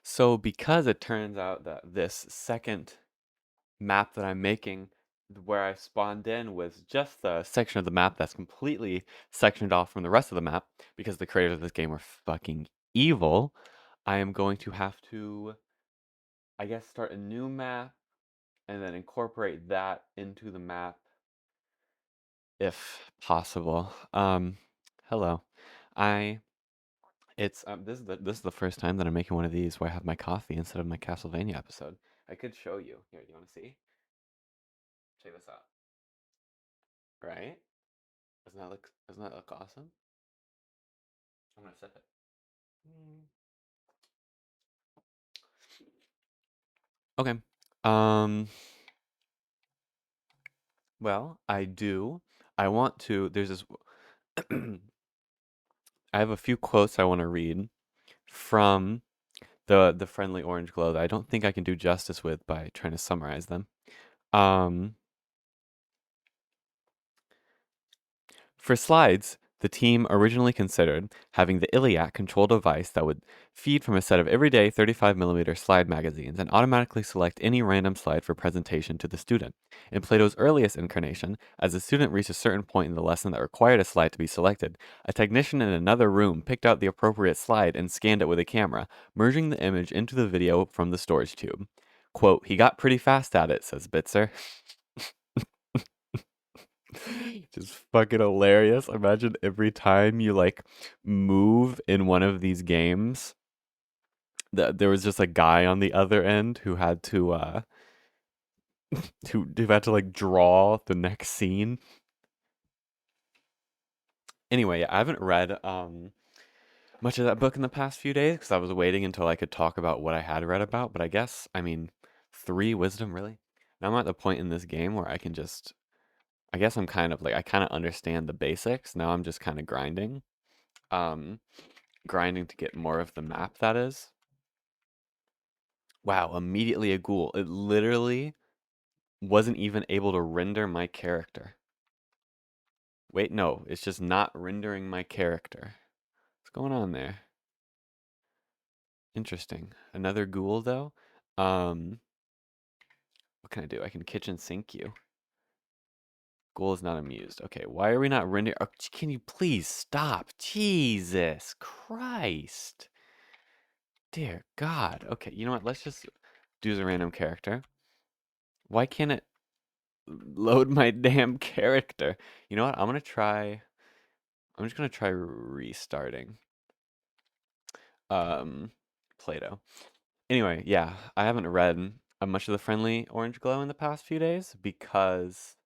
So because it turns out that this second map that I'm making, where I spawned in was just the section of the map that's completely sectioned off from the rest of the map, because the creators of this game were fucking evil, I am going to have to, I guess, start a new map and then incorporate that into the map if possible. Hello. I this is the first time that I'm making one of these where I have my coffee instead of my Castlevania episode. I could show you. Here, do you want to see? Check this out. Right? Doesn't that look awesome? I'm gonna sip it. Mm. Okay. Um, well, I want to there's this I have a few quotes I want to read from the Friendly Orange Glow that I don't think I can do justice with by trying to summarize them. Um, For slides, the team originally considered having the Iliac control device that would feed from a set of everyday 35mm slide magazines and automatically select any random slide for presentation to the student. In Plato's earliest incarnation, as the student reached a certain point in the lesson that required a slide to be selected, a technician in another room picked out the appropriate slide and scanned it with a camera, merging the image into the video from the storage tube. Quote, he got pretty fast at it, says Bitzer. Just fucking hilarious. Imagine every time you like move in one of these games, that there was just a guy on the other end who had to who had to like draw the next scene. Anyway, yeah, I haven't read much of that book in the past few days because I was waiting until I could talk about what I had read about, but I mean, 3 wisdom really. Now I'm at the point in this game where I guess I'm kind of like I kind of understand the basics. Now I'm just kind of grinding. Um Grinding to get more of the map, that is. Wow, immediately a ghoul. It literally wasn't even able to render my character. Wait, no, it's just not rendering my character. What's going on there? Interesting. Another ghoul, though? Um, what can I do? I can kitchen sink you. Ghoul is not amused. Okay, why are we not rendering? Oh, can you please stop? Jesus Christ. Dear God. Okay, you know what? Let's just do the random character. Why can't it load my damn character? You know what? I'm just gonna try restarting um Play-Doh. Anyway, yeah, I haven't read much of the Friendly Orange Glow in the past few days because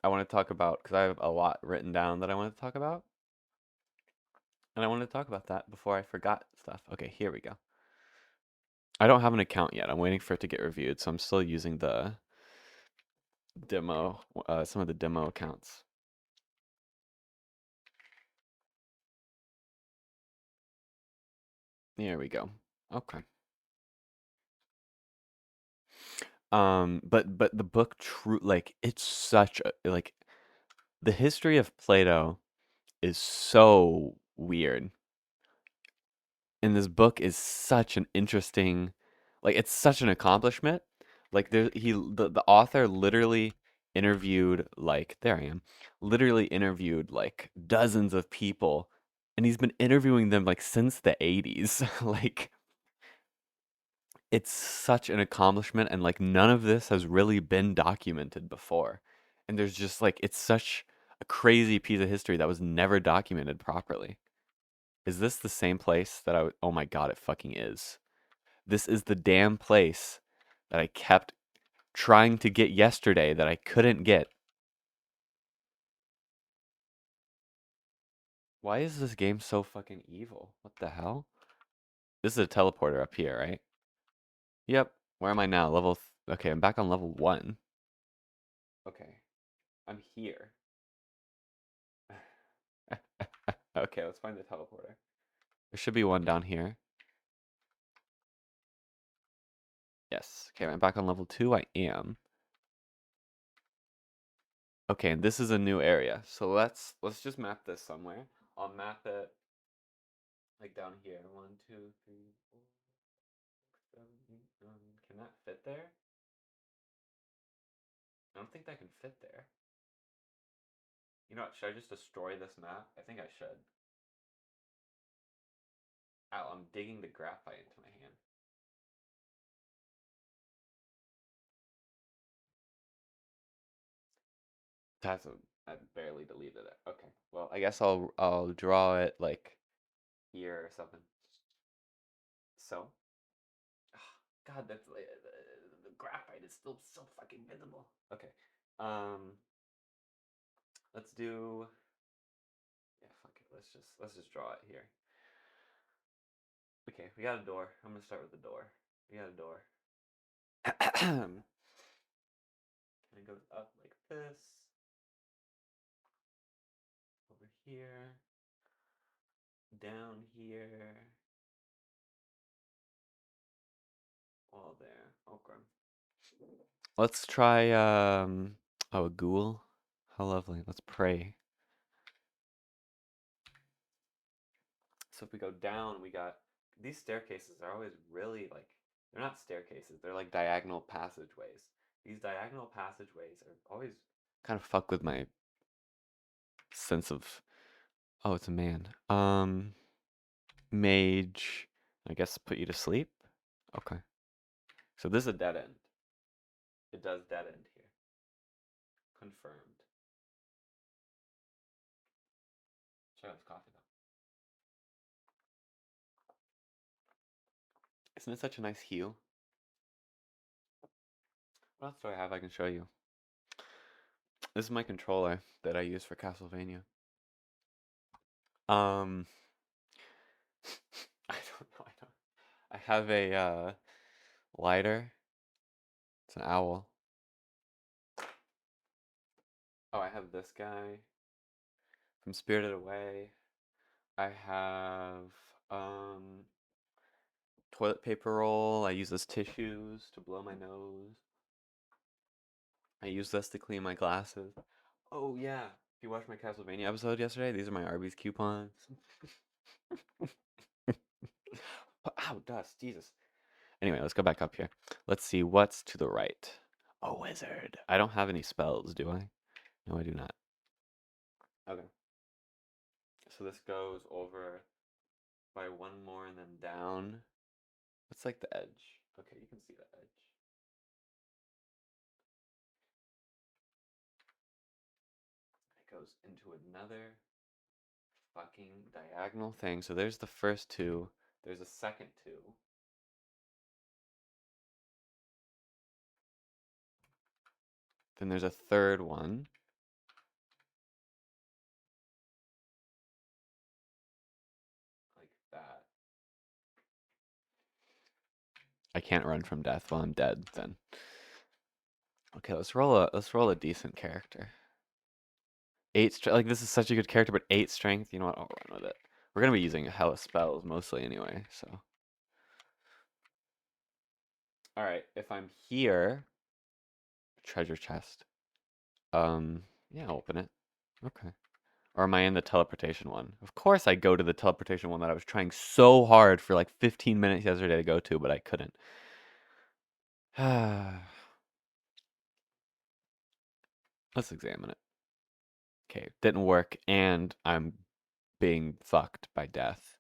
I want to talk about because I have a lot written down that I want to talk about. And I wanted to talk about that before I forgot stuff. Okay, here we go. I don't have an account yet. I'm waiting for it to get reviewed, so I'm still using the demo, some of the demo accounts. There we go. Okay. But the book true like it's such a like the history of Plato is so weird. And this book is such an interesting like it's such an accomplishment. Like the author literally interviewed like there I am. Literally interviewed like dozens of people and he's been interviewing them like since the 80s. Like it's such an accomplishment and like none of this has really been documented before. And there's just like it's such a crazy piece of history that was never documented properly. Is this the same place that oh my god, it fucking is. This is the damn place that I kept trying to get yesterday that I couldn't get. Why is this game so fucking evil? What the hell? This is a teleporter up here, right? Yep. Where am I now? Okay, I'm back on level 1. Okay. I'm here. Okay, let's find the teleporter. There should be one down here. Yes. Okay, I'm back on level 2. I am. Okay, and this is a new area. So let's just map this somewhere. I'll map it like down here. 1, 2, 3, 4. Can that fit there? I don't think that can fit there. You know what? Should I just destroy this map? I think I should. Ow, I'm digging the graphite into my hand. I barely deleted it. Okay. Well, I guess I'll draw it like here or something. So, God, that's the graphite is still so fucking visible. Okay. Um, let's do. Yeah, fuck it. Let's just draw it here. Okay, we got a door. I'm gonna start with the door. We got a door. And it goes up like this. Over here. Down here. All there. Okay. Let's try a ghoul. How lovely. Let's pray. So if we go down, we got these staircases are always really like they're not staircases, they're like diagonal passageways. These diagonal passageways are always kind of fuck with my sense of oh, it's a man. Mage, I guess put you to sleep. Okay. So this is a dead end. It does dead end here. Confirmed. Check out this coffee though. Isn't it such a nice hue? What else do I have I can show you? This is my controller that I use for Castlevania. Um, I don't know. I have a lighter. It's an owl. Oh, I have this guy from Spirited Away. I have toilet paper roll. I use this tissues to blow my nose. I use this to clean my glasses. Oh yeah. If you watched my Castlevania episode yesterday, these are my Arby's coupons. Ow, dust, Jesus. Anyway, let's go back up here. Let's see what's to the right. A wizard. I don't have any spells, do I? No, I do not. Okay. So this goes over by one more and then down. It's like the edge. Okay, you can see the edge. It goes into another fucking diagonal thing. So there's the first two. There's a second two. Then there's a third one. Like that. I can't run from death while I'm dead then. Okay, let's roll a decent character. 8 strength, like this is such a good character, but 8 strength, you know what? I'll run with it. We're gonna be using hella spells mostly anyway, so. Alright, if I'm here, treasure chest. Yeah, I'll open it. Okay. Or am I in the teleportation one? Of course I go to the teleportation one that I was trying so hard for like 15 minutes yesterday to go to, but I couldn't. Let's examine it. Okay, didn't work, and I'm being fucked by death.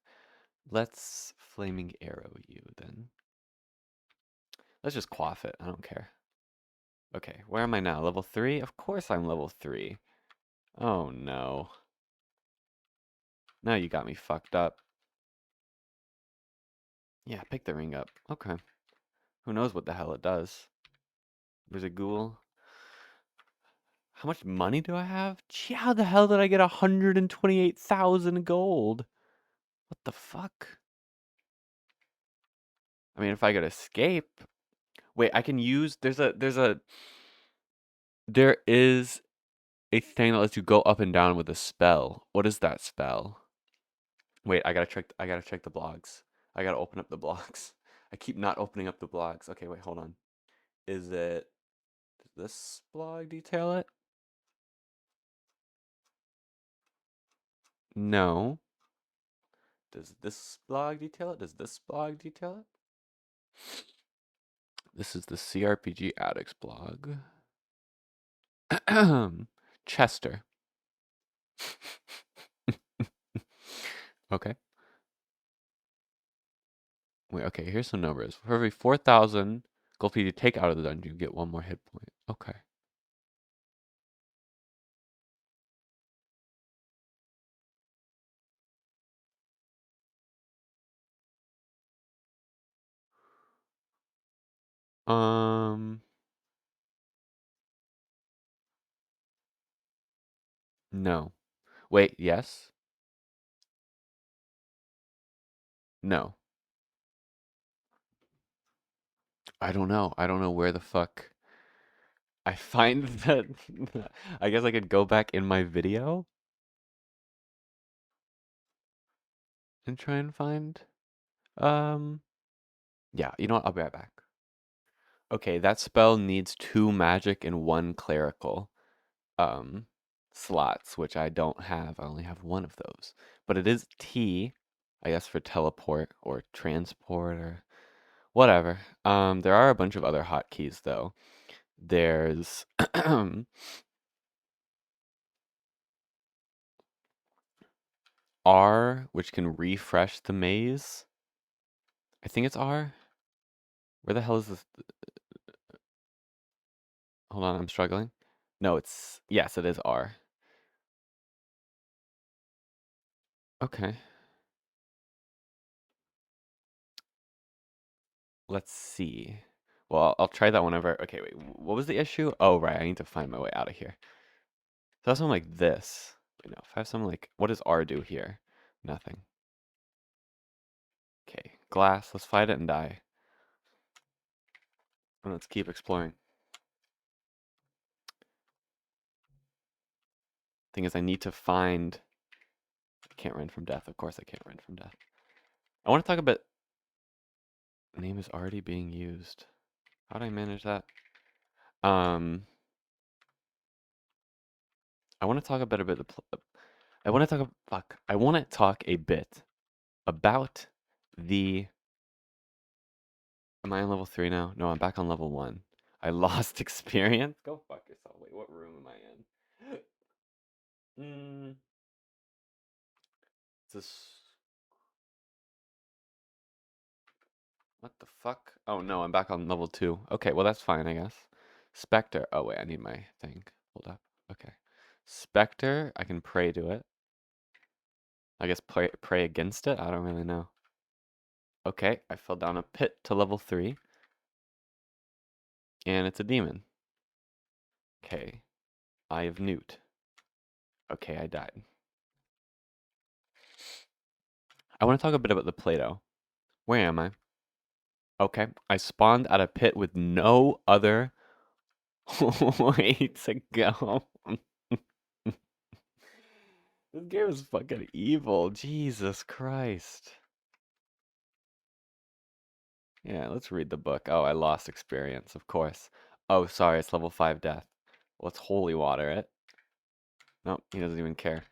Let's flaming arrow you then. Let's just quaff it. I don't care. Okay, where am I now? Level 3? Of course I'm level 3. Oh no. Now you got me fucked up. Yeah, pick the ring up. Okay. Who knows what the hell it does? There's a ghoul. How much money do I have? Gee, how the hell did I get 128,000 gold? What the fuck? I mean, if I could escape. Wait, I can use there is a thing that lets you go up and down with a spell. What is that spell? Wait, I gotta check the blogs. I gotta open up the blogs. I keep not opening up the blogs. Okay, wait, hold on. Is it does this blog detail it? No. Does this blog detail it? Does this blog detail it? This is the CRPG Addicts blog. Chester. Okay. Wait, okay, here's some numbers. For every 4,000 gold feet you take out of the dungeon, you get one more hit point. Okay. Um, no. Wait, yes? No. I don't know. I don't know where the fuck I find that. I guess I could go back in my video and try and find. Um, yeah, you know what? I'll be right back. Okay, that spell needs 2 magic and 1 clerical um slots, which I don't have. I only have 1 of those. But it is T, I guess for teleport or transport or whatever. There are a bunch of other hotkeys though. There's R, which can refresh the maze. I think it's R. Where the hell is this? Hold on, I'm struggling. No, yes, it is R. Okay. Let's see. Well, I'll try that whenever. Okay, wait. What was the issue? Oh, right. I need to find my way out of here. So I have something like this. Wait, no. If I have something like, what does R do here? Nothing. Okay. Glass. Let's fight it and die. And let's keep exploring. Thing is, I need to find. I can't run from death. Of course, I can't run from death. I want to talk about. Name is already being used. How do I manage that? Um, I want to talk a bit about I want to talk. Fuck. I want to talk a bit about the. Am I on level 3 now? No, I'm back on level 1. I lost experience. Go fuck yourself. Wait, what room am I in? This. What the fuck? Oh no, I'm back on level 2. Okay, well that's fine, I guess. Spectre. Oh wait, I need my thing. Hold up. Okay. Spectre, I can pray to it. I guess pray against it? I don't really know. Okay, I fell down a pit to level 3. And it's a demon. Okay. Eye of Newt. Okay, I died. I want to talk a bit about the Play-Doh. Where am I? Okay, I spawned at a pit with no other way to go. This game is fucking evil. Jesus Christ. Yeah, let's read the book. Oh, I lost experience, of course. Oh, sorry, it's level 5 death. Let's holy water it. Nope, he doesn't even care.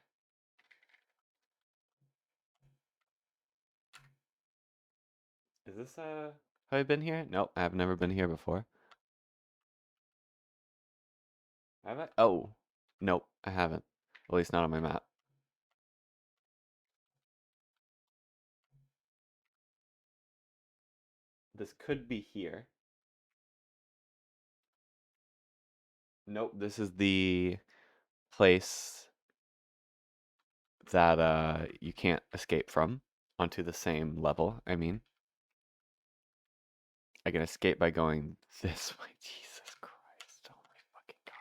Is this, have I been here? Nope, I've never been here before. Have I? Oh, nope, I haven't. At least not on my map. This could be here. Nope, this is the place that you can't escape from onto the same level. I mean, I can escape by going this way. Jesus Christ! Oh my fucking god!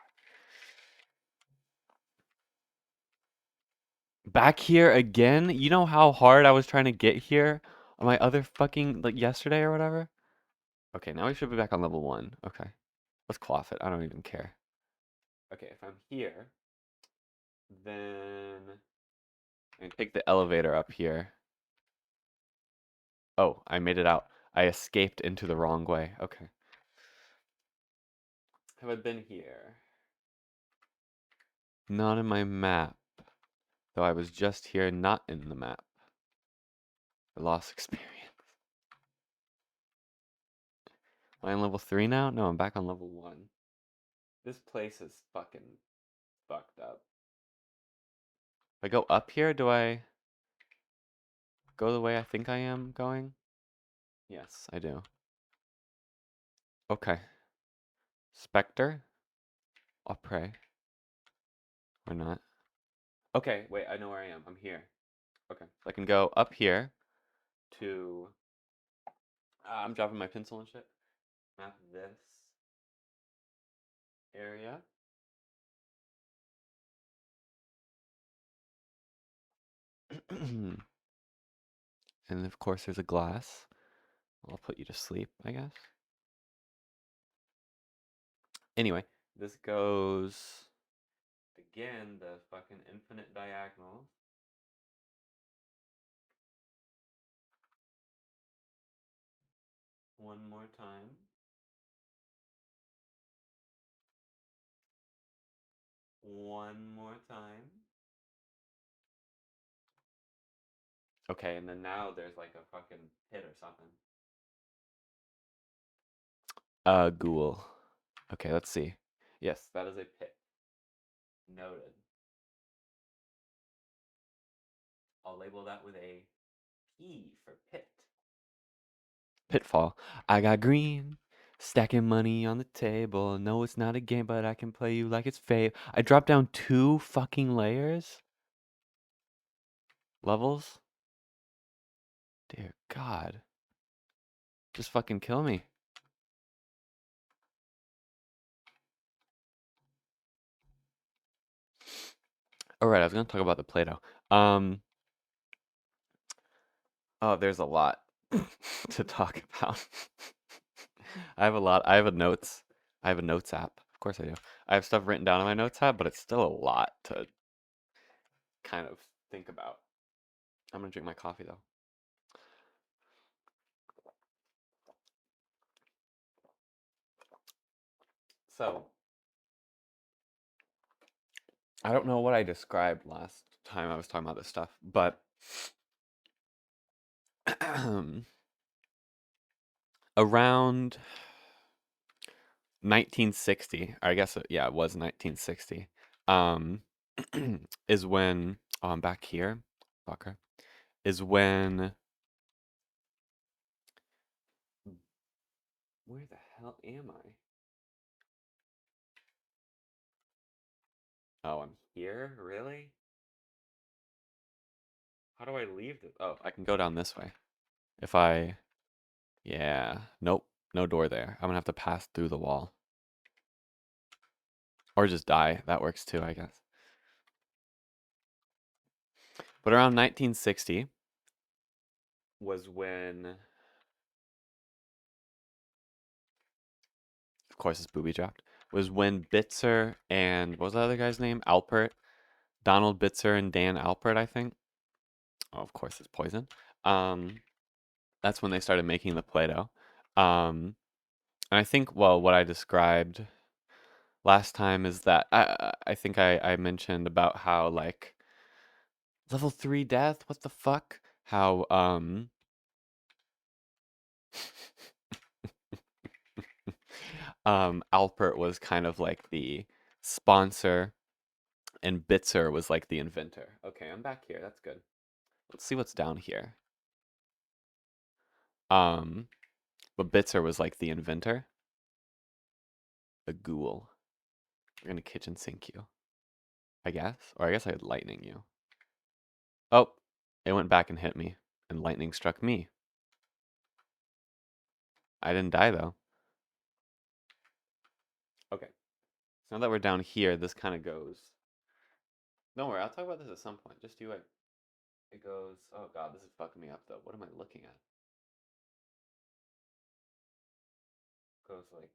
Back here again? You know how hard I was trying to get here on my other fucking like yesterday or whatever. Okay, now we should be back on level 1. Okay, let's quaff it. I don't even care. Okay, if I'm here, then I can take the elevator up here. Oh, I made it out. I escaped into the wrong way. Okay. Have I been here? Not in my map. Though I was just here, not in the map. I lost experience. Am I on level 3 now? No, I'm back on level 1. This place is fucking fucked up. If I go up here, do I go the way I think I am going? Yes, I do. Okay. Spectre? I'll pray. Or not. Okay, wait, I know where I am. I'm here. Okay. So I can go up here to... I'm dropping my pencil and shit. Map this area. And of course there's a glass. I'll put you to sleep, I guess. Anyway, this goes again the fucking infinite diagonal. One more time. One more time. Okay, and then now there's like a fucking pit or something. Ghoul. Okay, let's see. Yes, that is a pit. Noted. I'll label that with a P for pit. Pitfall. I got green. Stacking money on the table. No, it's not a game, but I can play you like it's fate. I dropped down 2 fucking layers? Levels? Dear God. Just fucking kill me. Alright, I was gonna talk about the Play-Doh. Oh, there's a lot to talk about. I have a lot. I have a notes. I have a notes app. Of course I do. I have stuff written down in my notes app, but it's still a lot to kind of think about. I'm gonna drink my coffee though. So, I don't know what I described last time I was talking about this stuff, but around 1960, or I guess yeah, it was 1960, um, is when I'm back here, fucker, is when where the hell am I? Oh, I'm here? Really? How do I leave this? Oh, I can go down this way. If I, yeah, nope, no door there. I'm gonna have to pass through the wall. Or just die. That works too, I guess. But around 1960 was when, of course, it's booby trapped, was when Bitzer and, what was the other guy's name? Alpert. Donald Bitzer and Dan Alpert, I think. Oh, of course, it's poison. Um, that's when they started making the Play-Doh. And I think, well, what I described last time is that I think I mentioned about how like level 3 death, what the fuck? How Alpert was kind of like the sponsor and Bitzer was like the inventor. Okay, I'm back here. That's good. Let's see what's down here. Um but Bitzer was like the inventor. The ghoul. We're gonna kitchen sink you. I guess. Or I guess I'd lightning you. Oh, it went back and hit me. And lightning struck me. I didn't die though. Okay. So now that we're down here, this kind of goes. Don't worry, I'll talk about this at some point. Just you wait. It goes. Oh god, this is fucking me up though. What am I looking at? Goes like.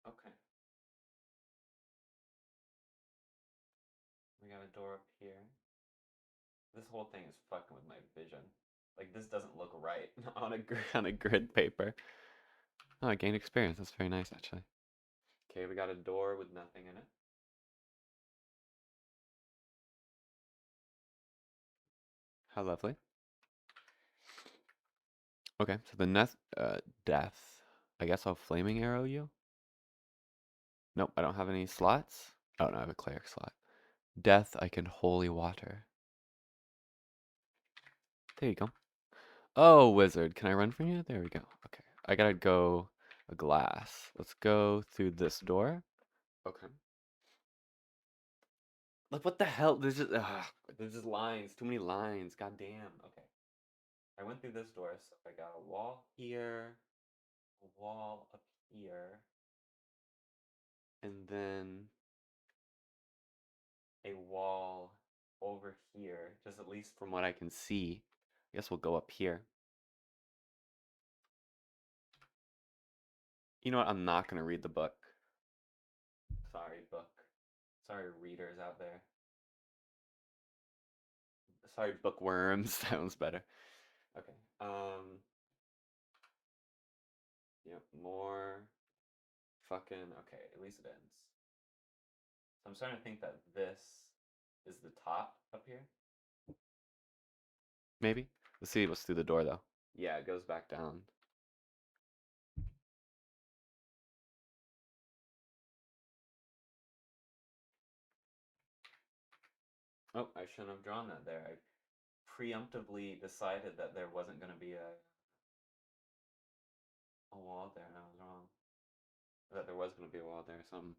Okay. We got a door up here. This whole thing is fucking with my vision. Like this doesn't look right on a grid paper. Oh, I gained experience. That's very nice actually. Okay, we got a door with nothing in it. How lovely. Okay, so the next death. I guess I'll flaming arrow you. Nope, I don't have any slots. Oh no, I have a cleric slot. Death, I can holy water. There you go. Oh, wizard, can I run from you? There we go. Okay, I gotta go a glass. Let's go through this door. Okay. Like what the hell? There's just lines. Too many lines. God damn. Okay. I went through this door, so I got a wall here, a wall up here, and then a wall over here, just at least from what I can see. I guess we'll go up here. You know what? I'm not gonna read the book. Sorry, book. Sorry, readers out there. Sorry, bookworms. Sounds better. Okay. Yeah, more fucking. Okay, at least it ends. So I'm starting to think that this is the top up here. Maybe. Let's see what's through the door though. Yeah, it goes back down. Oh, I shouldn't have drawn that there. I preemptively decided that there wasn't going to be a wall there, and I was wrong. That there was going to be a wall there, something.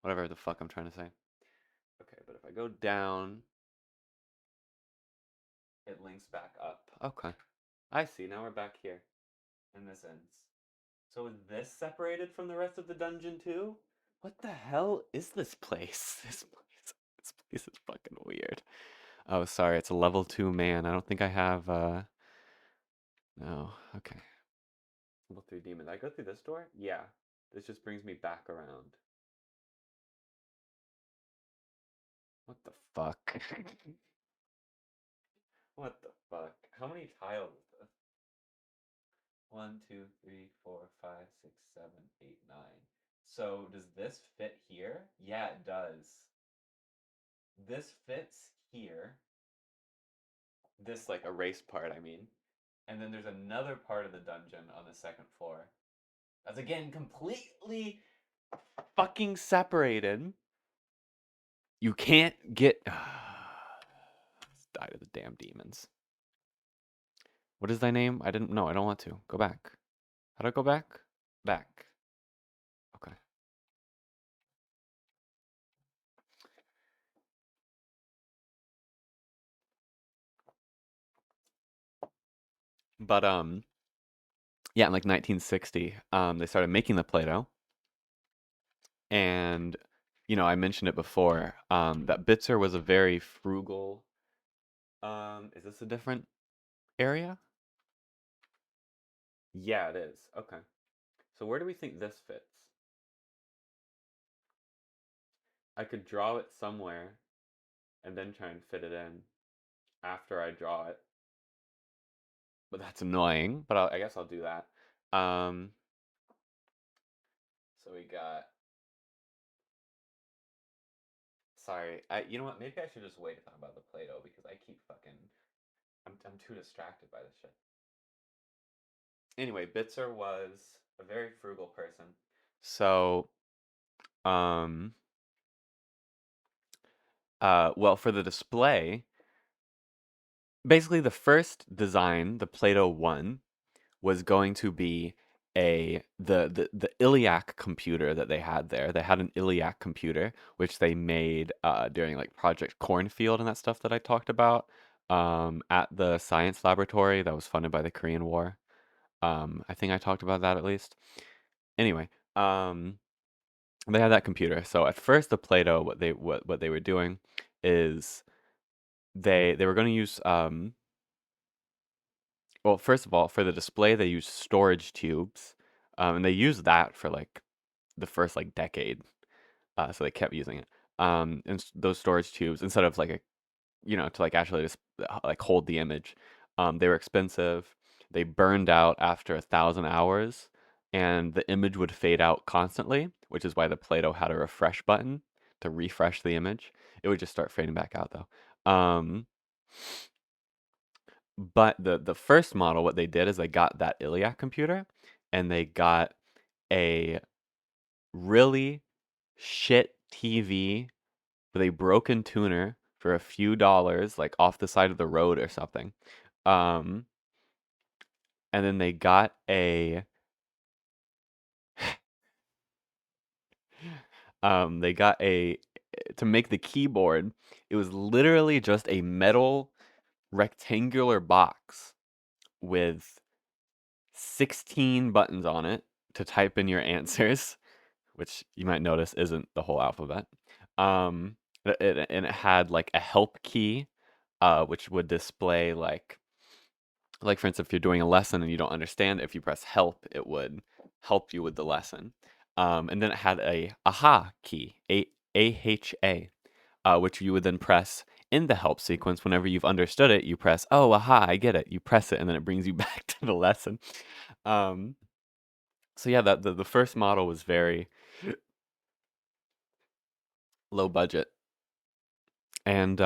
Whatever the fuck I'm trying to say. Okay, but if I go down, it links back up. Okay. I see, now we're back here. And this ends. So is this separated from the rest of the dungeon too? What the hell is this place? This place is fucking weird. Oh, sorry, it's a level 2 man. I don't think I have, no, okay. Level 3 demon. Did I go through this door? Yeah. This just brings me back around. What the fuck? What the fuck? How many tiles is this? 1, 2, 3, 4, 5, 6, 7, 8, 9. So does this fit here? Yeah, it does. This fits here. This like erased part, I mean. And then there's another part of the dungeon on the second floor. That's again completely fucking separated. You can't get. Let's die to the damn demons. What is thy name? I didn't know. I don't want to. Go back. How do I go back? Back. Okay. But yeah, in like 1960, they started making the Play-Doh, and I mentioned it before. That Bitzer was a very frugal. Is this a different area? Yeah, it is. Okay. So where do we think this fits? I could draw it somewhere and then try and fit it in after I draw it. But that's annoying, but I guess I'll do that. So we got. Sorry, you know what? Maybe I should just wait to talk about the Play-Doh because I keep fucking. I'm too distracted by this shit. Anyway, Bitzer was a very frugal person. So, um, well, for the display, basically the first design, the Play-Doh 1, was going to be the Iliac computer that they had there. They had an Iliac computer which they made during like Project Cornfield and that stuff that I talked about at the science laboratory that was funded by the Korean War. I think I talked about that at least. Anyway, they had that computer. So at first, the Play-Doh, what they were doing is they were going to use well, first of all, for the display, they used storage tubes, and they used that for like the first like decade. So they kept using it. And those storage tubes instead of like a to like actually just like hold the image. They were expensive. They burned out after 1,000 hours, and the image would fade out constantly, which is why the Play-Doh had a refresh button to refresh the image. It would just start fading back out though. But the first model, what they did is they got that Iliac computer, and they got a really shit TV with a broken tuner for a few dollars, like off the side of the road or something. Um, and then they got a to make the keyboard. It was literally just a metal rectangular box with 16 buttons on it to type in your answers, which you might notice isn't the whole alphabet. Um, and it had like a help key, which would display like for instance, if you're doing a lesson and you don't understand, if you press help, it would help you with the lesson. And then it had a aha key, AHA, which you would then press in the help sequence. Whenever you've understood it, you press, oh, aha, I get it. You press it, and then it brings you back to the lesson. Um, so yeah, the first model was very low budget, and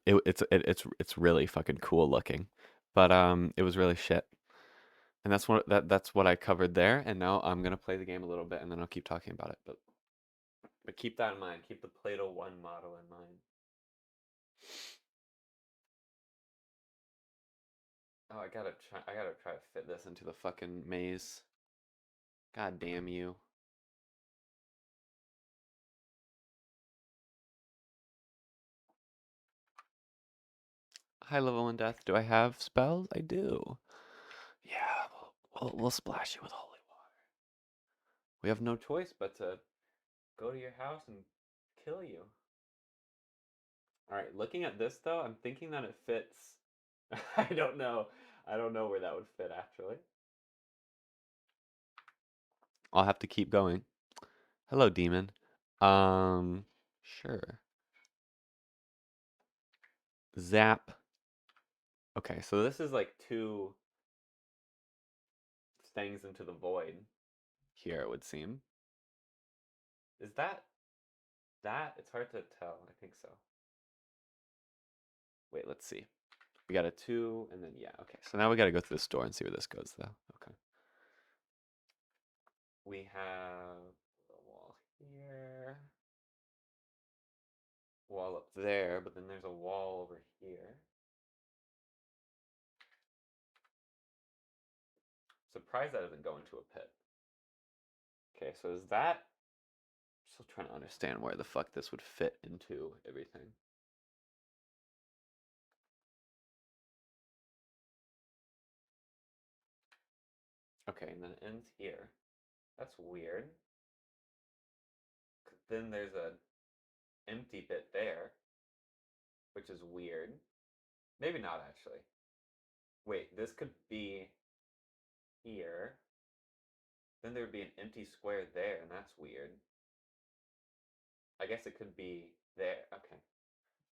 it's really fucking cool looking, but it was really shit. And that's what I covered there. And now I'm gonna play the game a little bit, and then I'll keep talking about it. But keep that in mind. Keep the Play-Doh 1 model in mind. Oh, I gotta try to fit this into the fucking maze. God damn you. High level in death. Do I have spells? I do. Yeah, we'll splash you with holy water. We have no choice but to go to your house and kill you. All right, looking at this though, I'm thinking that it fits. I don't know. I don't know where that would fit actually. I'll have to keep going. Hello, demon. Sure. Zap. Okay, so this is like two things into the void here, it would seem. Is that? It's hard to tell. I think so. Wait, let's see. We got a two, and then yeah, okay. So now we got to go to the store and see where this goes, though. Okay. We have a wall here, wall up there, but then there's a wall over here. Surprised that doesn't go into a pit. Okay, so is that? Still trying to understand where the fuck this would fit into everything. Okay, and then it ends here. That's weird. Then there's a empty bit there, which is weird. Maybe not actually. Wait, this could be here. Then there would be an empty square there, and that's weird. I guess it could be there. Okay.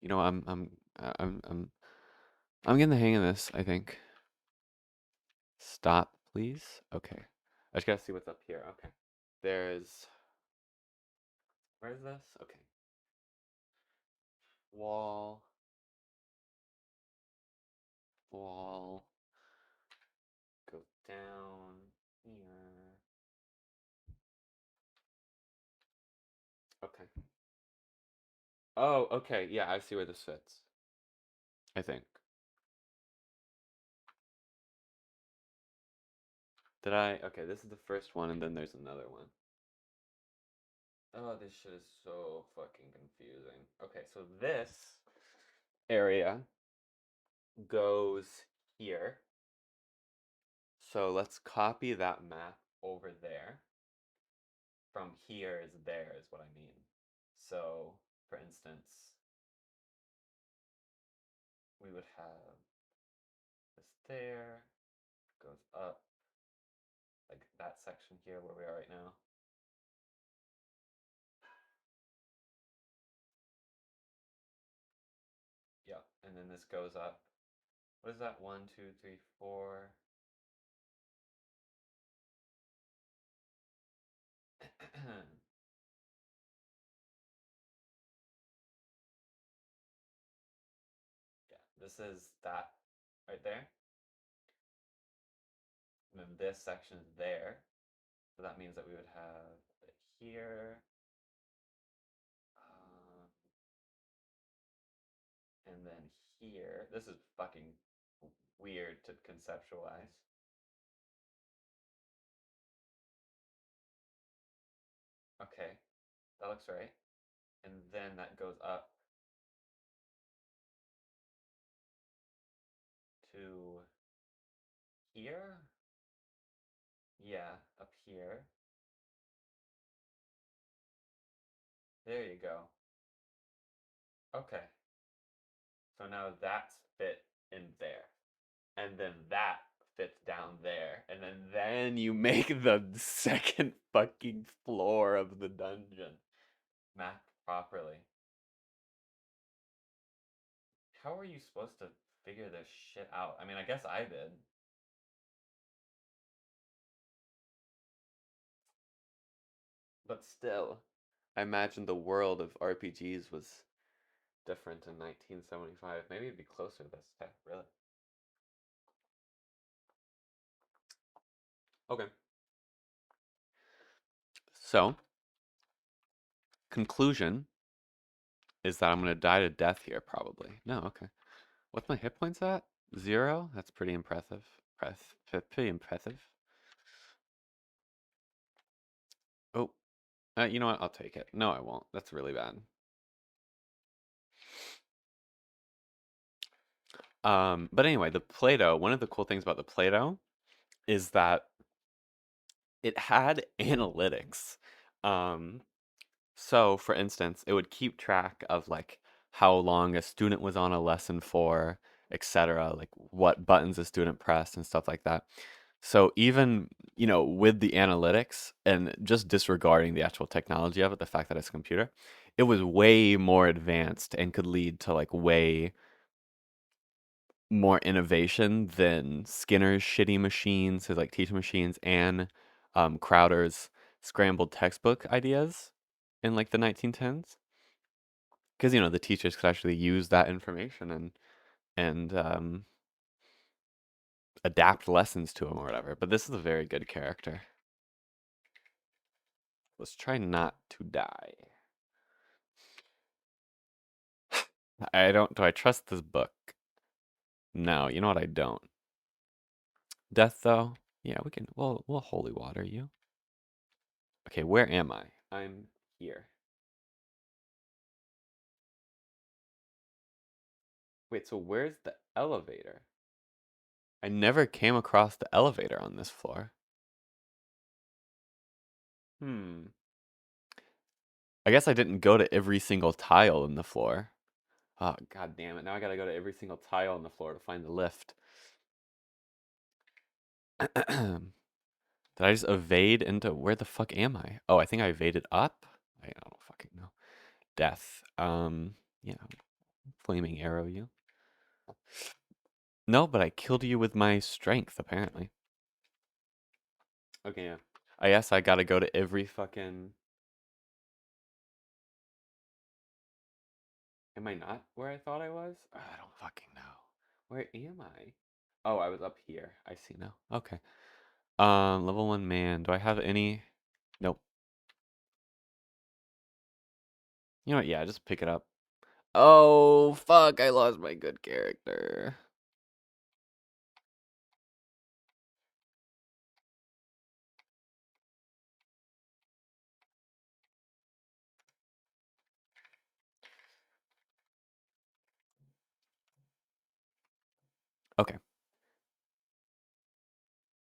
You know, I'm getting the hang of this, I think. Stop, please. Okay. I just gotta see what's up here. Okay. There's where's this? Okay. Wall. Wall. Go down here. Okay. Oh, okay. Yeah, I see where this fits. I think. Did I? Okay, this is the first one, and then there's another one. Oh, this shit is so fucking confusing. Okay, so this area goes here. So let's copy that map over there. From here is there, is what I mean. So, for instance, we would have this there, goes up, like that section here where we are right now. Yep, and then this goes up. What is that? 1, 2, 3, 4. Yeah, this is that right there. And then this section is there. So that means that we would have it here. Um, and then here. This is fucking weird to conceptualize. Okay, that looks right. And then that goes up to here. Yeah, up here. There you go. Okay. So now that's fit in there. And then that fits down there. And then you make the second fucking floor of the dungeon mapped properly. How are you supposed to figure this shit out? I mean, I guess I did. But still, I imagine the world of RPGs was different in 1975. Maybe it'd be closer this time, really. Okay. So, conclusion is that I'm gonna die to death here, probably. No, okay. What's my hit points at? 0? That's pretty impressive. Pretty impressive. Oh, you know what? I'll take it. No, I won't. That's really bad. But anyway, the Play-Doh, one of the cool things about the Play-Doh is that it had analytics. Um, so for instance, it would keep track of like how long a student was on a lesson for, etc., like what buttons a student pressed and stuff like that. So even, with the analytics and just disregarding the actual technology of it, the fact that it's a computer, it was way more advanced and could lead to like way more innovation than Skinner's shitty machines, his like teaching machines, and Crowder's scrambled textbook ideas in like the 1910s. Because the teachers could actually use that information and adapt lessons to him or whatever. But this is a very good character. Let's try not to die. I don't. Do I trust this book? No. You know what? I don't. Death, though. Yeah, we can. We'll holy water you. Okay, where am I? I'm here. Wait, so where's the elevator? I never came across the elevator on this floor. Hmm. I guess I didn't go to every single tile in the floor. Oh, god damn it. Now I gotta go to every single tile on the floor to find the lift. Did I just evade into where the fuck am I? Oh, I think I evaded up. I don't fucking know. Death. Yeah, flaming arrow you. No, but I killed you with my strength, apparently. Okay, yeah. I guess I gotta go to every fucking. Am I not where I thought I was? I don't fucking know. Where am I? Oh, I was up here. I see now. Okay. Level 1 man. Do I have any? Nope. You know what? Yeah, just pick it up. Oh, fuck. I lost my good character. Okay.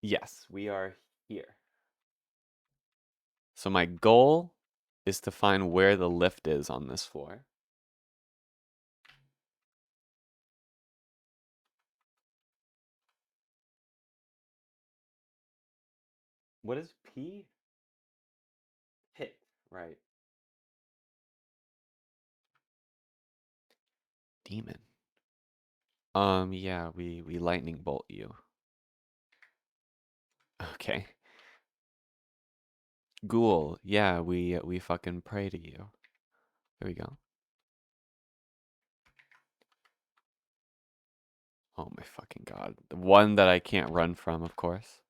Yes, we are here. So my goal is to find where the lift is on this floor. What is P? Hit. Right. Demon. Yeah, we lightning bolt you. Okay. Ghoul. Yeah, we fucking pray to you. There we go. Oh my fucking god. The one that I can't run from, of course.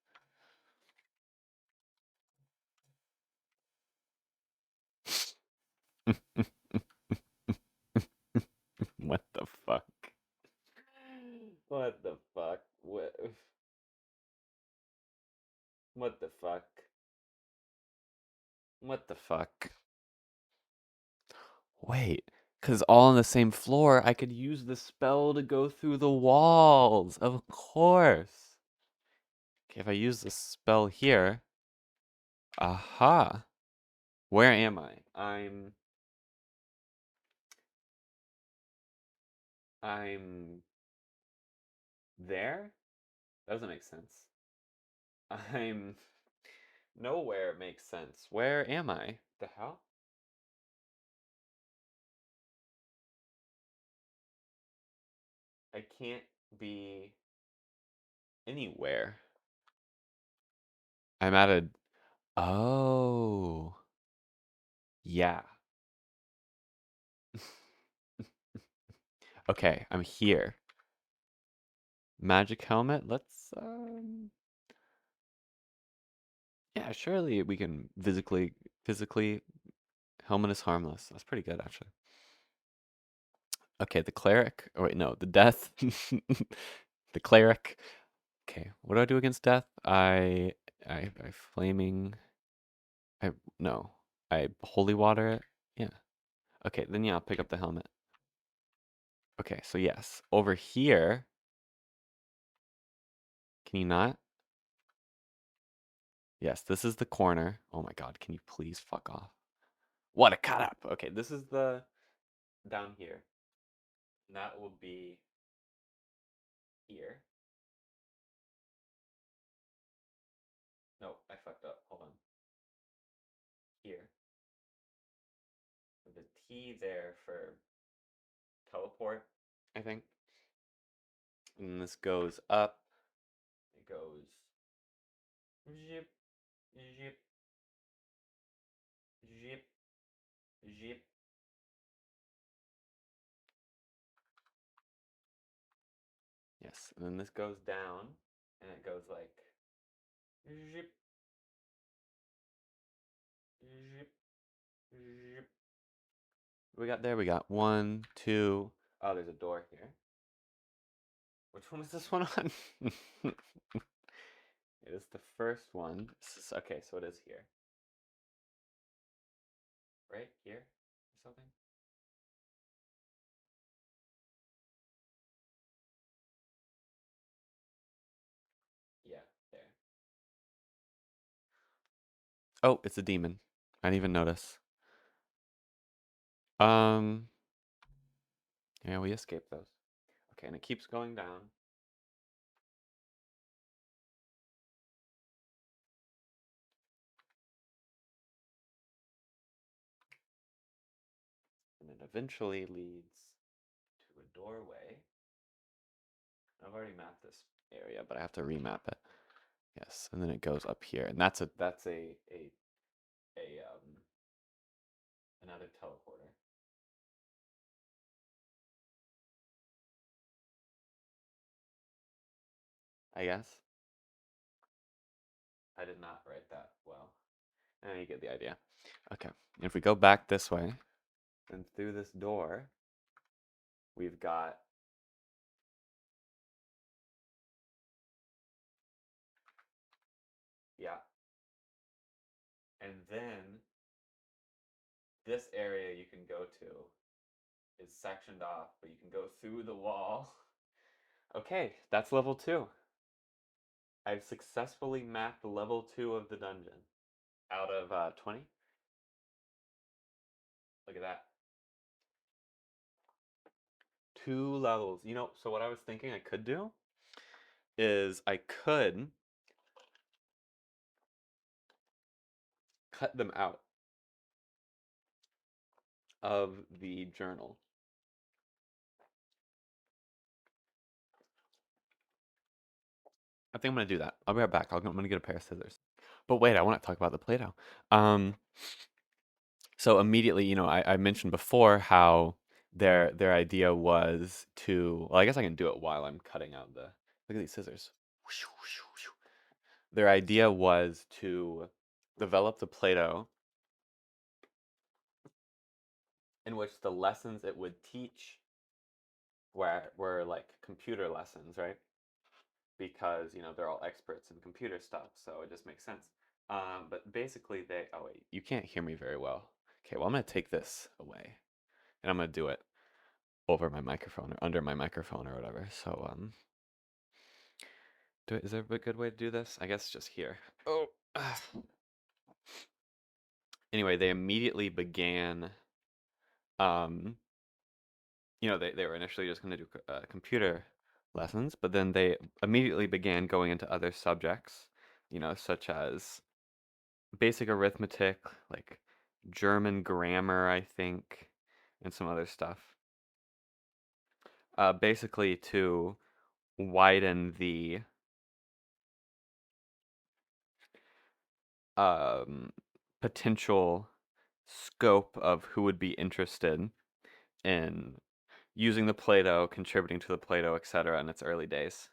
What the fuck? What the fuck? What the fuck? What the fuck? Wait, because all on the same floor, I could use the spell to go through the walls. Of course. Okay, if I use the spell here. Aha. Where am I? I'm there? That doesn't make sense. I'm nowhere makes sense. Where am I? The hell? I can't be anywhere. I'm at a. Oh. Yeah. Okay, I'm here. Magic helmet. Let's. Yeah, surely we can physically helmet is harmless. That's pretty good actually. Okay, the cleric. Oh wait, no, the death. The cleric. Okay, what do I do against death? I flaming. I no. I holy water it. Yeah. Okay, then yeah, I'll pick up the helmet. Okay, so yes, over here. Can you not? Yes, this is the corner. Oh my god, can you please fuck off? What a cut up. Okay, this is the down here. And that will be here. No, I fucked up. Hold on. Here. With the T there for teleport, I think. And this goes up. It goes zip, zip, zip, zip. Yes, and then this goes down, and it goes like zip, zip, zip. We got there. We got one, two. Oh, there's a door here. Which one is this one on? It is the first one. Okay, so it is here. Right here or something? Yeah, there. Oh, it's a demon. I didn't even notice. Um, yeah, we escaped those. Okay, and it keeps going down. And it eventually leads to a doorway. I've already mapped this area, but I have to remap it. Yes, and then it goes up here, and that's another teleporter. I guess. I did not write that well. You get the idea. Okay, if we go back this way, and through this door, we've got yeah, and then this area you can go to is sectioned off, but you can go through the wall. Okay, that's level 2. I've successfully mapped level 2 of the dungeon out of 20. Look at that. 2 levels. You know, so what I was thinking I could do is I could cut them out of the journal. I think I'm gonna do that. I'll be right back. I'm gonna get a pair of scissors. But wait, I want to talk about the Play-Doh. Um, so immediately, I mentioned before how their idea was to. Well, I guess I can do it while I'm cutting out the. Look at these scissors. Their idea was to develop the Play-Doh in which the lessons it would teach were like computer lessons, right? Because they're all experts in computer stuff, so it just makes sense. But basically, oh wait, you can't hear me very well. Okay, well I'm gonna take this away, and I'm gonna do it over my microphone or under my microphone or whatever. So is there a good way to do this? I guess just here. Oh. Anyway, they immediately began. Um, they were initially just going to do computer lessons, but then they immediately began going into other subjects, such as basic arithmetic, like German grammar, I think, and some other stuff. Basically to widen the potential scope of who would be interested in using the Play-Doh, contributing to the Play-Doh, etc. in its early days.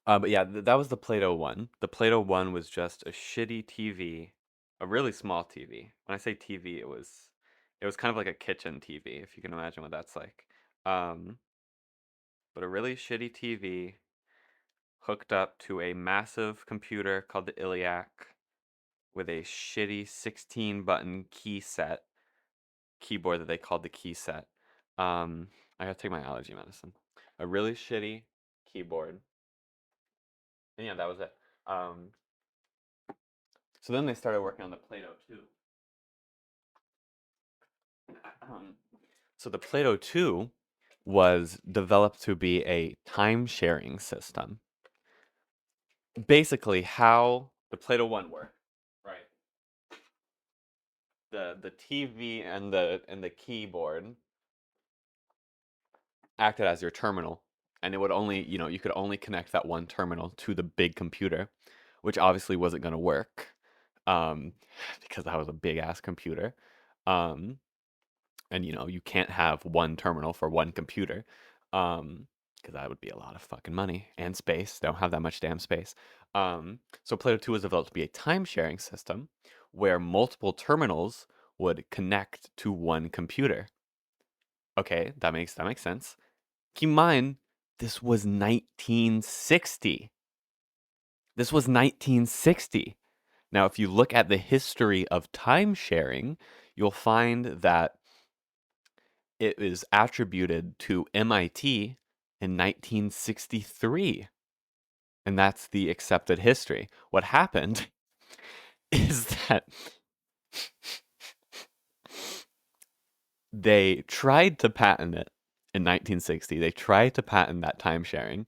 But yeah, that was the Play-Doh one. The Play-Doh one was just a shitty TV, a really small TV. When I say TV, it was kind of like a kitchen TV, if you can imagine what that's like. Um, but a really shitty TV hooked up to a massive computer called the Iliac with a shitty 16-button keyboard that they called the key set. I gotta take my allergy medicine. A really shitty keyboard. And yeah, that was it. So then they started working on the Play-Doh 2. So the Play-Doh 2 was developed to be a time-sharing system. Basically, how the Play-Doh 1 worked, right? The TV and the keyboard acted as your terminal, and it would only, you could only connect that one terminal to the big computer, which obviously wasn't going to work, um, because that was a big ass computer. And you can't have one terminal for one computer, because that would be a lot of fucking money and space. Don't have that much damn space. So Play-Doh 2 was developed to be a time-sharing system where multiple terminals would connect to one computer. Okay, that makes sense. Keep in mind, this was 1960. This was 1960. Now, if you look at the history of time sharing, you'll find that it is attributed to MIT in 1963. And that's the accepted history. What happened is that they tried to patent it in 1960. They tried to patent that time sharing.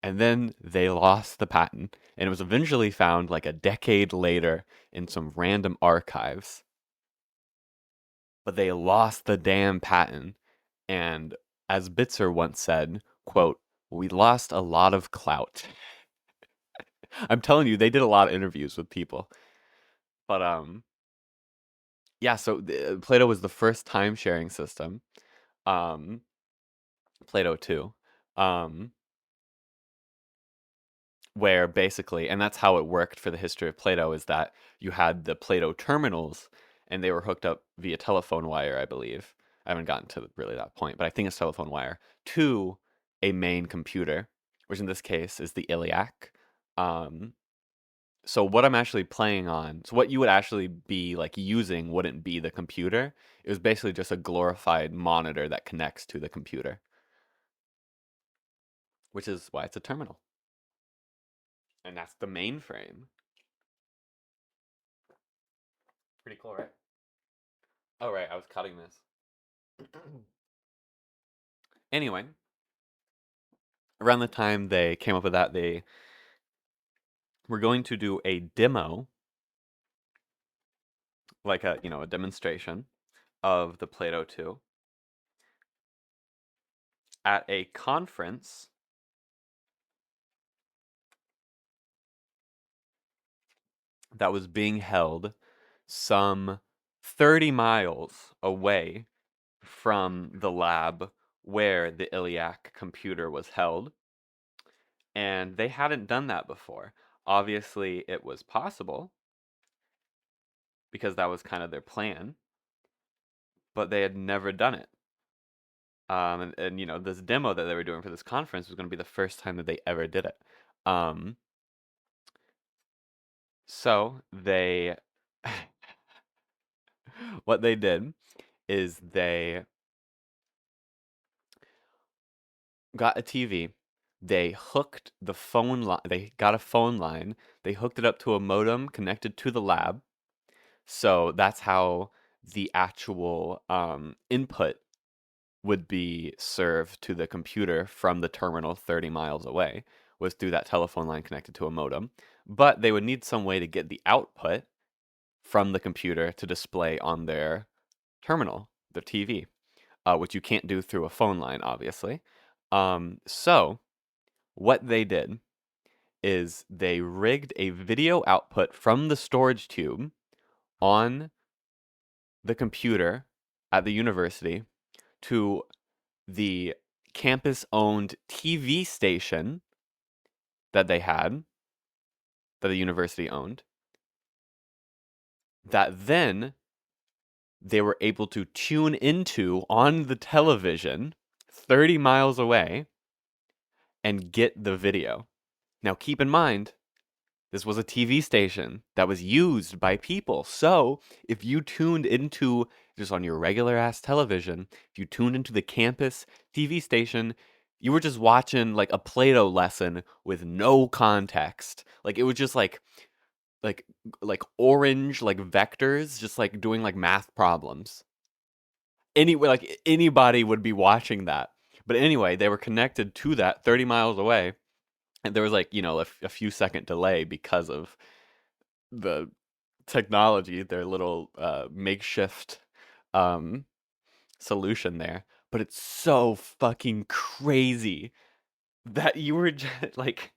And then they lost the patent. And it was eventually found like a decade later in some random archives. But they lost the damn patent. And as Bitzer once said, quote, "We lost a lot of clout." I'm telling you, they did a lot of interviews with people. But yeah, so Play-Doh was the first time-sharing system. Play-Doh 2. Where basically, and that's how it worked for the history of Play-Doh, is that you had the Play-Doh terminals, and they were hooked up via telephone wire, I believe. I haven't gotten to really that point, but I think it's telephone wire, to a main computer, which in this case is the Iliac. So what I'm actually playing on, so what you would actually be like using wouldn't be the computer. It was basically just a glorified monitor that connects to the computer, which is why it's a terminal. And that's the mainframe. Pretty cool, right? Oh, right, I was cutting this. Anyway, around the time they came up with that, they were going to do a demo, like a demonstration of the Play-Doh 2 at a conference that was being held some 30 miles away from the lab where the Iliac computer was held. And they hadn't done that before. Obviously, it was possible. because that was kind of their plan, but they had never done it. And you know, this demo that they were doing for this conference was going to be the first time that they ever did it. Um, so they, what they did is they got a TV. They hooked the phone line. They got a phone line. They hooked it up to a modem connected to the lab. So that's how the actual input would be served to the computer from the terminal 30 miles away, was through that telephone line connected to a modem. But they would need some way to get the output from the computer to display on their terminal, their TV, which you can't do through a phone line, obviously. So what they did is they rigged a video output from the storage tube on the computer at the university to the campus owned TV station that they had, that the university owned, that then they were able to tune into on the television 30 miles away and get the video. Now, keep in mind, this was a TV station that was used by people. So, if you tuned into just on your regular ass television, if you tuned into the campus TV station, you were just watching like a Play-Doh lesson with no context. Like it was just like orange like vectors just like doing like math problems. Anyway, like anybody would be watching that. But anyway, they were connected to that 30 miles away, and there was like, you know, a few second delay because of the technology, their little makeshift um, solution there. But it's so fucking crazy that you were just like,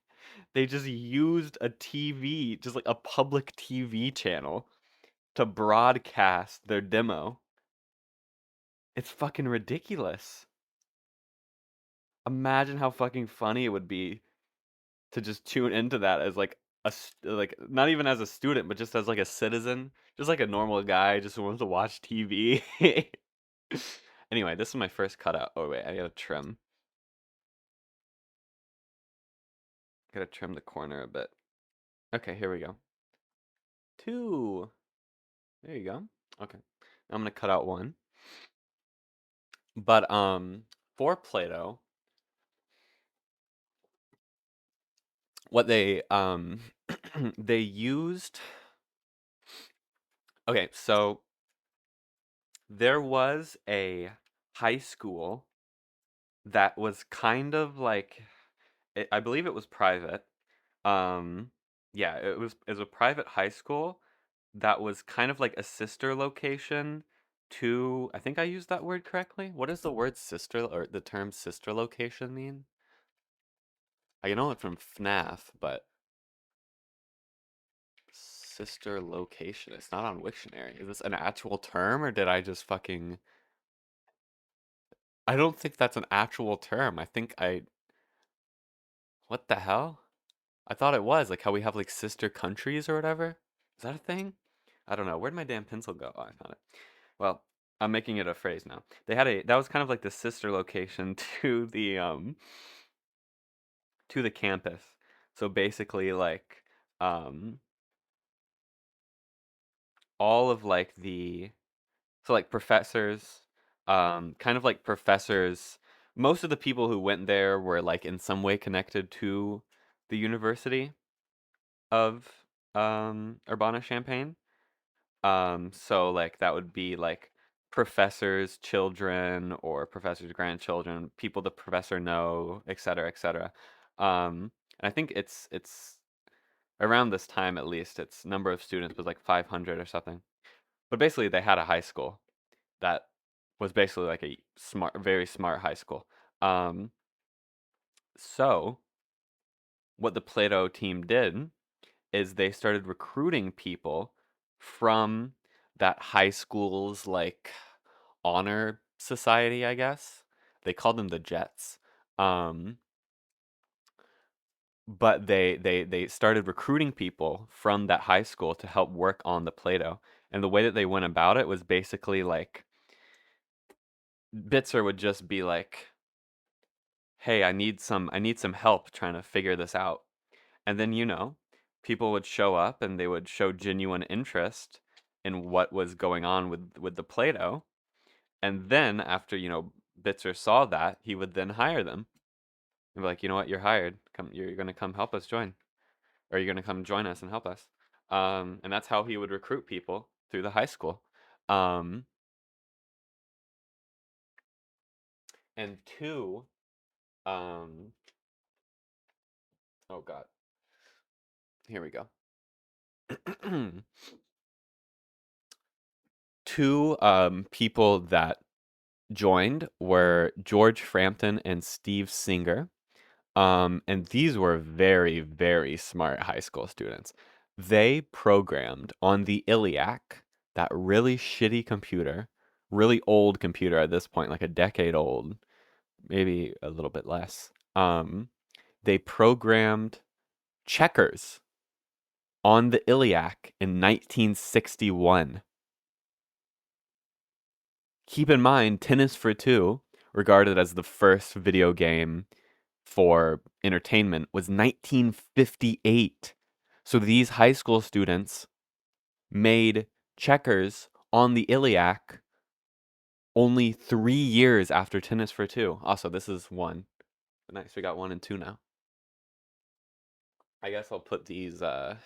they just used a TV, just like a public TV channel to broadcast their demo. It's fucking ridiculous. Imagine how fucking funny it would be to just tune into that as like like not even as a student, but just as like a citizen, just like a normal guy just who wants to watch TV. Anyway, this is my first cutout. Oh wait, I gotta trim. Gotta trim the corner a bit. Okay, here we go. Two. There you go. Okay. Now I'm gonna cut out one. But for Play-Doh, what they they used. Okay, so there was a high school that was kind of like I believe it was private. Um, yeah, it was a private high school that was kind of like a sister location to, I think I used that word correctly. What does the word sister or the term sister location mean? I know it from FNAF, but sister location. It's not on Wiktionary. Is this an actual term or did I just fucking I don't think that's an actual term. I think I what the hell? I thought it was like how we have like sister countries or whatever. Is that a thing? I don't know. Where'd my damn pencil go? Oh, I found it. Well, I'm making it a phrase now. They had a that was kind of like the sister location to the campus. So basically like um all of like the so like professors kind of like professors, most of the people who went there were like in some way connected to the University of Urbana-Champaign. So like that would be like professors' children or professors' grandchildren, people the professor know, et cetera, et cetera. And I think it's around this time at least, its number of students was like 500 or something. But basically, they had a high school that was basically like a smart, very smart high school. Um, so what the Play-Doh team did is they started recruiting people from that high school's like honor society, I guess. They called them the Jets. Um, but they started recruiting people from that high school to help work on the Play-Doh. And the way that they went about it was basically like Bitzer would just be like, "Hey, I need some help trying to figure this out." And then, people would show up and they would show genuine interest in what was going on with the Play-Doh. And then after, Bitzer saw that, he would then hire them. And be like, "You know what? You're hired. You're going to come help us join. Or you're going to come join us and help us." And that's how he would recruit people through the high school. Um, and two, um, oh God, here we go. Two people that joined were George Frampton and Steve Singer. And these were very, very smart high school students. They programmed on the ELIAC, that really shitty computer, really old computer at this point, like a decade old, maybe a little bit less. They programmed checkers on the ELIAC in 1961. Keep in mind, Tennis for Two, regarded as the first video game for entertainment, was 1958. So these high school students made checkers on the ELIAC only 3 years after Tennis for Two. Also, this is one. Nice, we got one and two now. I guess I'll put these, I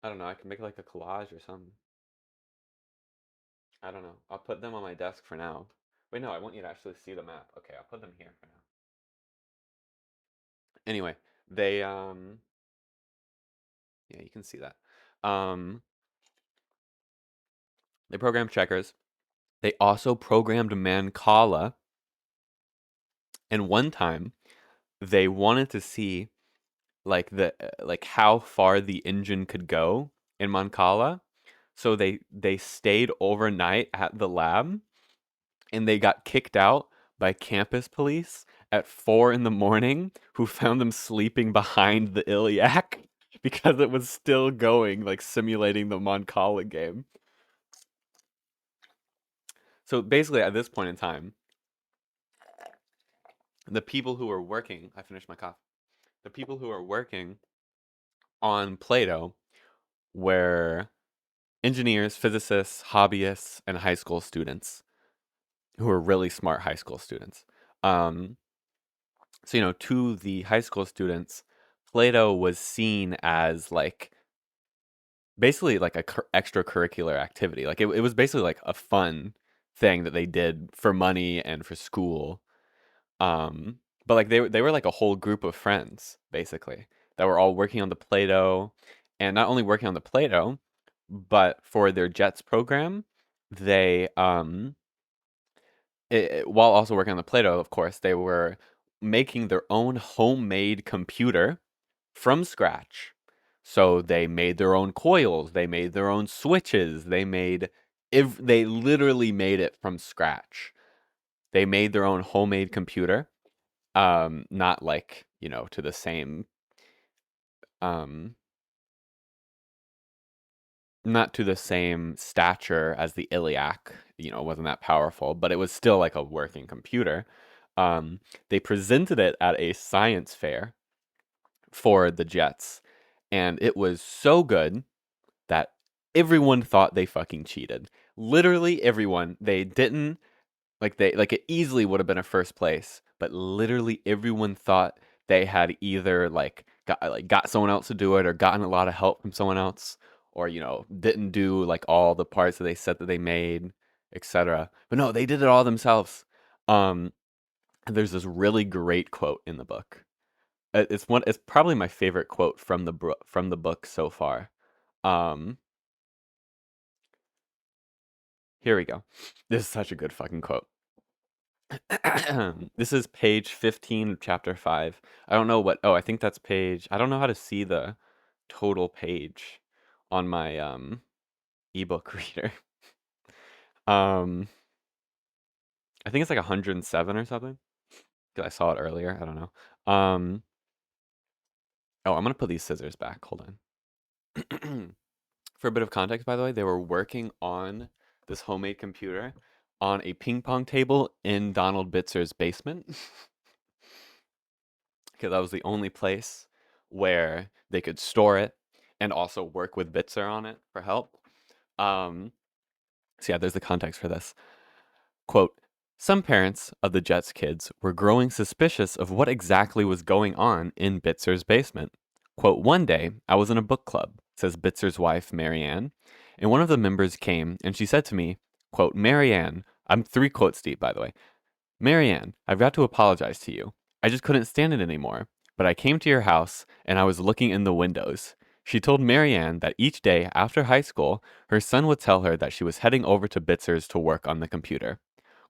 don't know, I can make like a collage or something. I don't know. I'll put them on my desk for now. Wait, no, I want you to actually see the map. Okay, I'll put them here for now. Anyway, they, yeah, you can see that. They programmed checkers. They also programmed Mancala. And one time, they wanted to see like how far the engine could go in Mancala. So they stayed overnight at the lab, and they got kicked out by campus police at 4 in the morning, who found them sleeping behind the ELIAC because it was still going, like simulating the Mancala game. So basically, at this point in time, the people who were working, I finished my cough. The people who were working on Play-Doh were engineers, physicists, hobbyists, and high school students who were really smart high school students. Um, so, to the high school students, Play-Doh was seen as like basically like a extracurricular activity. Like it was basically like a fun thing that they did for money and for school. Um, but like they were like a whole group of friends basically that were all working on the Play-Doh, and not only working on the Play-Doh, but for their JETS program, they while also working on the Play-Doh, of course, they were making their own homemade computer from scratch. So they made their own coils, they made their own switches, they literally made it from scratch. They made their own homemade computer. Not like, to the same um not to the same stature as the ELIAC, it wasn't that powerful, but it was still like a working computer. They presented it at a science fair for the Jets, and it was so good that everyone thought they fucking cheated. Literally everyone. They didn't like it easily would have been a first place, but literally everyone thought they had either got someone else to do it, or gotten a lot of help from someone else, or didn't do like all the parts that they said that they made, etc. But no, they did it all themselves. Um, there's this really great quote in the book. It's probably my favorite quote from the book so far. Um, Here we go. This is such a good fucking quote. This is page 15 of chapter 5. I don't know what. Oh, I think that's page. I don't know how to see the total page on my ebook reader. Um I think it's like 107 or something. 'Cause I saw it earlier. I don't know. Oh, I'm gonna put these scissors back. Hold on. For a bit of context, by the way, they were working on this homemade computer on a ping pong table in Donald Bitzer's basement. Because that was the only place where they could store it and also work with Bitzer on it for help. Um, so yeah, there's the context for this. Quote, some parents of the Jets kids were growing suspicious of what exactly was going on in Bitzer's basement. Quote, one day, I was in a book club, says Bitzer's wife, Marianne, and one of the members came and she said to me, quote, Marianne, I'm 3 quotes deep, by the way. Marianne, I've got to apologize to you. I just couldn't stand it anymore. But I came to your house and I was looking in the windows. She told Marianne that each day after high school, her son would tell her that she was heading over to Bitzer's to work on the computer.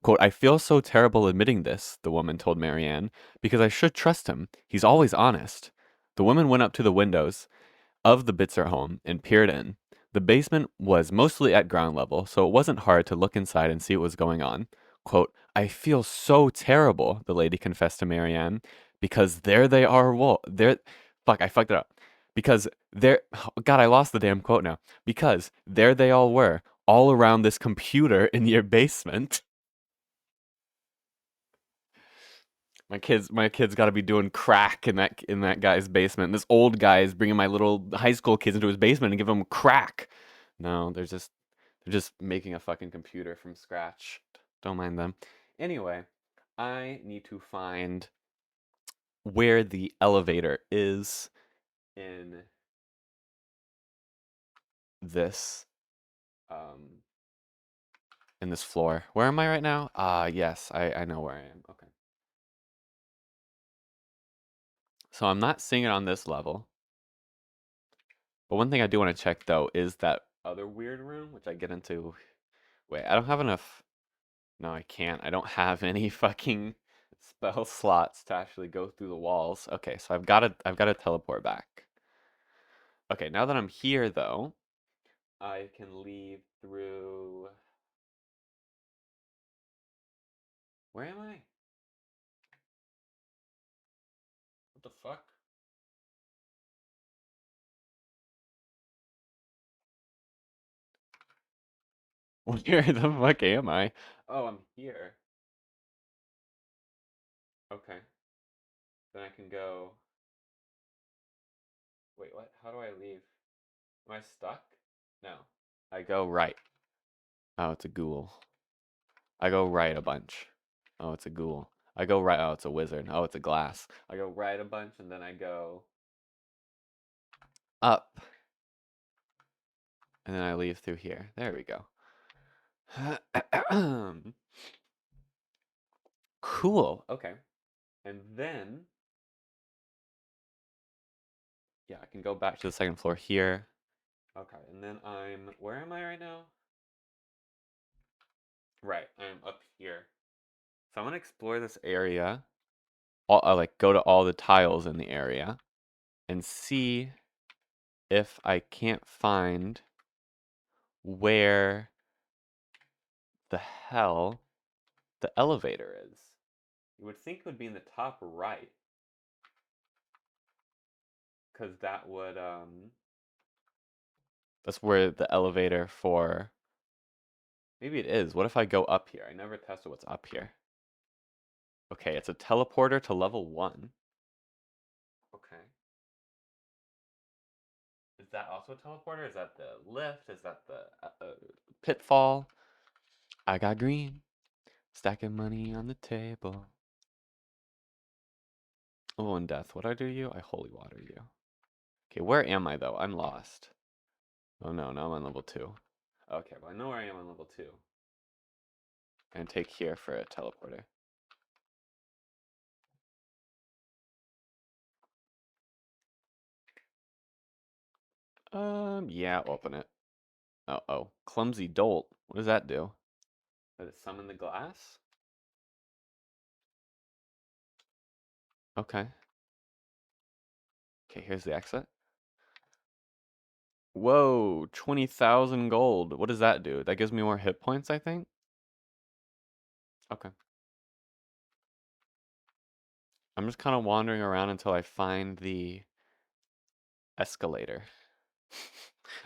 Quote, I feel so terrible admitting this, the woman told Marianne, because I should trust him. He's always honest. The woman went up to the windows of the Bitzer home and peered in. The basement was mostly at ground level, so it wasn't hard to look inside and see what was going on. Quote, I feel so terrible, the lady confessed to Marianne, because there they are, there, fuck, I fucked it up. Because there, oh, God, I lost the damn quote now. Because there they all were, all around this computer in your basement. My kids got to be doing crack in that guy's basement. This old guy is bringing my little high school kids into his basement and giving them crack. No, they're just making a fucking computer from scratch. Don't mind them. Anyway, I need to find where the elevator is in this um in this floor. Where am I right now? Yes, I know where I am. Okay. So I'm not seeing it on this level. But one thing I do want to check though is that other weird room, which I get into. Wait, I don't have enough. No, I can't. I don't have any fucking spell slots to actually go through the walls. Okay, so I've got to teleport back. Okay, now that I'm here though, I can leave through. Where am I? What the fuck? Where the fuck am I? Oh, I'm here. Okay. Then I can go. Wait, what? How do I leave? Am I stuck? No. I go right. Oh, it's a ghoul. I go right a bunch. Oh, it's a ghoul. I go right. Oh, it's a wizard. Oh, it's a glass. I go right a bunch and then I go up and then I leave through here. There we go. Cool. Okay. And then, yeah, I can go back to the second floor here. Okay. And then where am I right now? Right. I'm up here. So I'm gonna explore this area. Like go to all the tiles in the area and see if I can't find where the hell the elevator is. You would think it would be in the top right, because that's where the elevator for. Maybe it is. What if I go up here? I never tested what's up here. Okay, it's a teleporter to level 1. Okay. Is that also a teleporter? Is that the lift? Is that the pitfall? I got green. Stacking money on the table. Oh, and death. What I do to you? I holy water you. Okay, where am I though? I'm lost. Oh no, now I'm on level 2. Okay, well I know where I am on level 2. And take here for a teleporter. Yeah, open it. Oh. Clumsy Dolt. What does that do? Does it summon the glass? Okay. Okay, here's the exit. Whoa, 20,000 gold. What does that do? That gives me more hit points, I think? Okay. I'm just kind of wandering around until I find the escalator.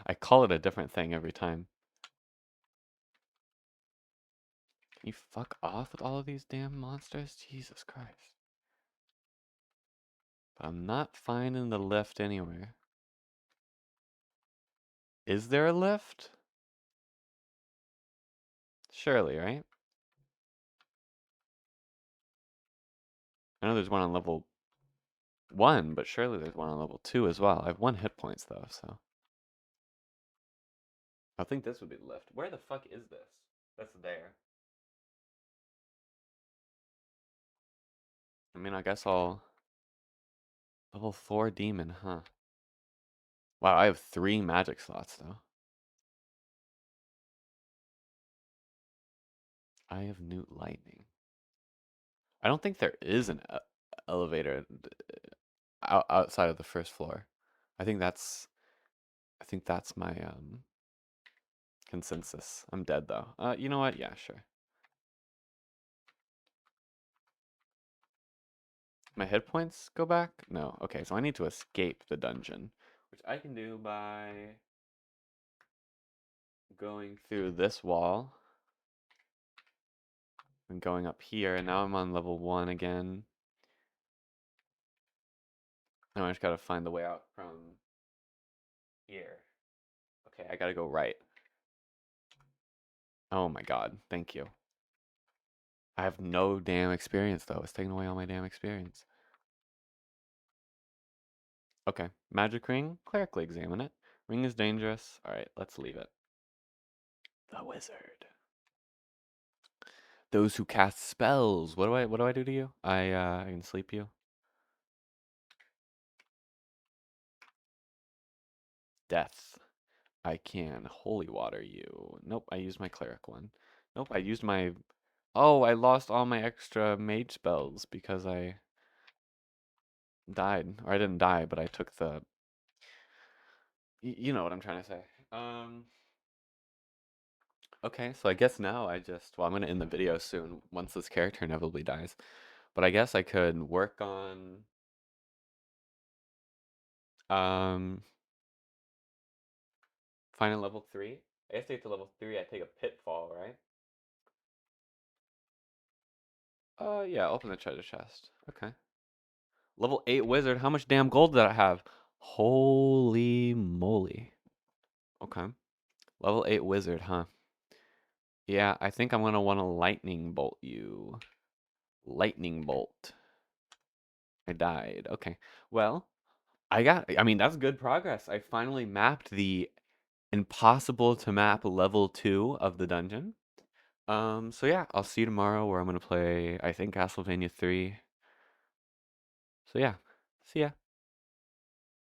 I call it a different thing every time. Can you fuck off with all of these damn monsters? Jesus Christ. But I'm not finding the lift anywhere. Is there a lift? Surely, right? I know there's one on level 1, but surely there's one on level 2 as well. I have 1 hit points though, so. I think this would be the lift. Where the fuck is this? That's there. I mean, I guess I'll... Level 4 demon, huh? Wow, I have 3 magic slots though. I have Newt Lightning. I don't think there is an elevator outside of the first floor. I think that's my consensus. I'm dead though. You know what? Yeah, sure. My hit points go back? No. Okay, so I need to escape the dungeon, which I can do by going through this wall and going up here, and now I'm on level 1 again. Now I just gotta find the way out from here. Okay, I gotta go right. Oh my god, thank you. I have no damn experience though. It's taking away all my damn experience. Okay, magic ring, clerically examine it. Ring is dangerous. Alright, let's leave it. The wizard. Those who cast spells. What do I do to you? I can sleep you. Death. I can holy water you. Nope, I used my cleric one. Nope, I used my... Oh, I lost all my extra mage spells because I died. Or I didn't die, but I took the... You know what I'm trying to say. Okay, so I guess now I just... Well, I'm going to end the video soon once this character inevitably dies. But I guess I could work on... Finding level 3. I guess to get to level 3, I take a pitfall, right? Yeah, open the treasure chest. Okay. Level 8 wizard. How much damn gold did I have? Holy moly. Okay. Level 8 wizard, huh? Yeah, I think I'm gonna want to lightning bolt you. Lightning bolt. I died. Okay. Well, I mean, that's good progress. I finally mapped the impossible to map level 2 of the dungeon. So yeah, I'll see you tomorrow where I'm gonna play, I think, Castlevania 3. So yeah, see ya.